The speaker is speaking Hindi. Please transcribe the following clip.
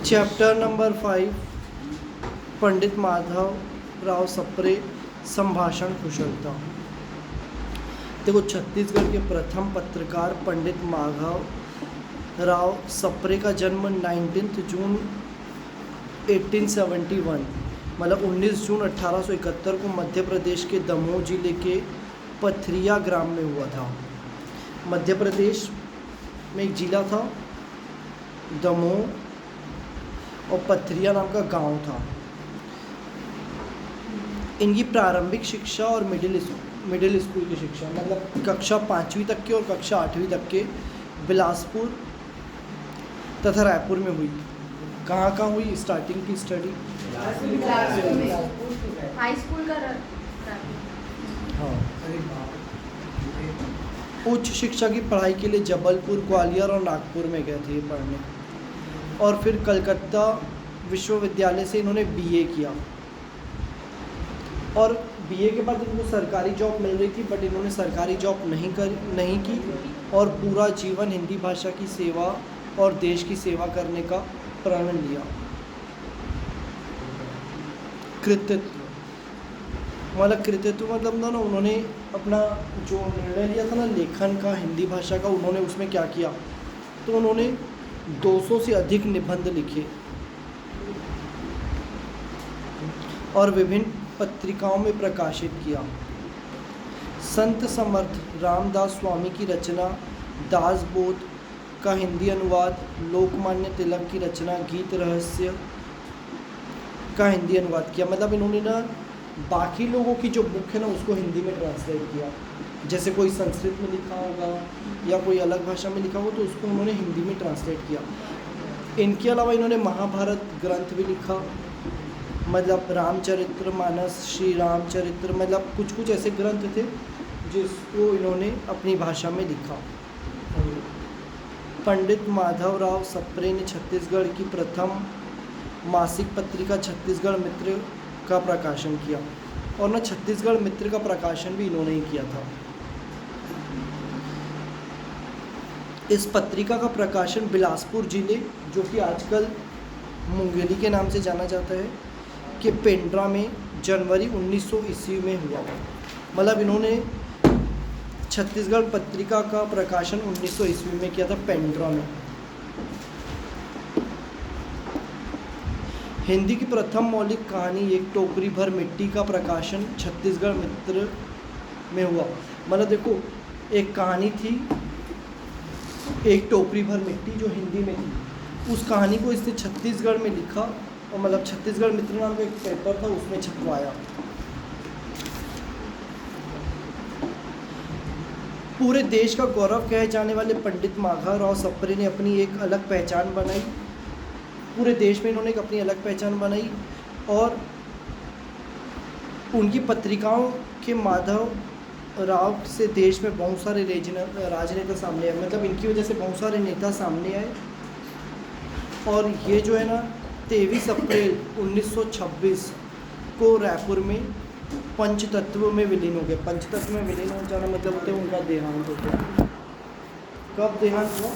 चैप्टर नंबर 5 पंडित माधव राव सप्रे संभाषण कुशलता। देखो, छत्तीसगढ़ के प्रथम पत्रकार पंडित माधव राव सप्रे का जन्म 19 जून 1871 मतलब 19 जून 1871 को मध्य प्रदेश के दमोह जिले के पथरिया ग्राम में हुआ था। मध्य प्रदेश में एक जिला था दमोह और पथरिया नाम का गांव था। इनकी प्रारंभिक शिक्षा और मिडिल स्कूल की शिक्षा मतलब कक्षा 5वीं तक के और कक्षा 8वीं तक के बिलासपुर तथा रायपुर में हुई। कहाँ हुई स्टार्टिंग की स्टडी? हाई स्कूल का हाँ। उच्च शिक्षा की पढ़ाई के लिए जबलपुर, ग्वालियर और नागपुर में गए थे पढ़ने, और फिर कलकत्ता विश्वविद्यालय से इन्होंने बीए किया। और बीए के बाद इनको सरकारी जॉब मिल रही थी, बट इन्होंने सरकारी जॉब नहीं की और पूरा जीवन हिंदी भाषा की सेवा और देश की सेवा करने का प्रण लिया। कृतित्व मतलब ना उन्होंने अपना जो निर्णय लिया था ना लेखन का, हिंदी भाषा का, उन्होंने उसमें क्या किया, तो उन्होंने 200 से अधिक निबंध लिखे और विभिन्न पत्रिकाओं में प्रकाशित किया। संत समर्थ रामदास स्वामी की रचना दासबोध का हिंदी अनुवाद, लोकमान्य तिलक की रचना गीत रहस्य का हिंदी अनुवाद किया। मतलब इन्होंने ना बाकी लोगों की जो बुक है ना उसको हिंदी में ट्रांसलेट किया। जैसे कोई संस्कृत में लिखा होगा या कोई अलग भाषा में लिखा होगा तो उसको उन्होंने हिंदी में ट्रांसलेट किया। इनके अलावा इन्होंने महाभारत ग्रंथ भी लिखा, मतलब रामचरित्र मानस, श्री रामचरित्र, मतलब कुछ ऐसे ग्रंथ थे जिसको इन्होंने अपनी भाषा में लिखा। पंडित माधव राव सप्रे ने छत्तीसगढ़ की प्रथम मासिक पत्रिका छत्तीसगढ़ मित्र का प्रकाशन किया, और ना छत्तीसगढ़ मित्र का प्रकाशन भी इन्होंने ही किया था। इस पत्रिका का प्रकाशन बिलासपुर जिले, जो कि आजकल मुंगेली के नाम से जाना जाता है, के पेंड्रा में जनवरी 1900 ईस्वी में हुआ। मतलब इन्होंने छत्तीसगढ़ पत्रिका का प्रकाशन 1900 ईस्वी में किया था पेंड्रा में। हिंदी की प्रथम मौलिक कहानी एक टोकरी भर मिट्टी का प्रकाशन छत्तीसगढ़ मित्र में हुआ। मतलब देखो, एक कहानी थी एक टोकरी भर मिट्टी जो हिंदी में थी, उस कहानी को इसने छत्तीसगढ़ में लिखा और मतलब छत्तीसगढ़ मित्र नाम का एक पेपर था उसमें छपवाया। पूरे देश का गौरव कहे जाने वाले पंडित माधव राव सप्रे ने अपनी एक अलग पहचान बनाई। पूरे देश में इन्होंने एक अपनी अलग पहचान बनाई और उनकी पत्रिकाओं के माधव राव से देश में बहुत सारे राजनेता सामने आए। मतलब इनकी वजह से बहुत सारे नेता सामने आए। और ये जो है ना 23 अप्रैल 1926 को रायपुर में पंचतत्व में विलीन हो गए। पंचतत्व में विलीन हो जाना मतलब होता है उनका देहांत होता है। कब देहांत हुआ?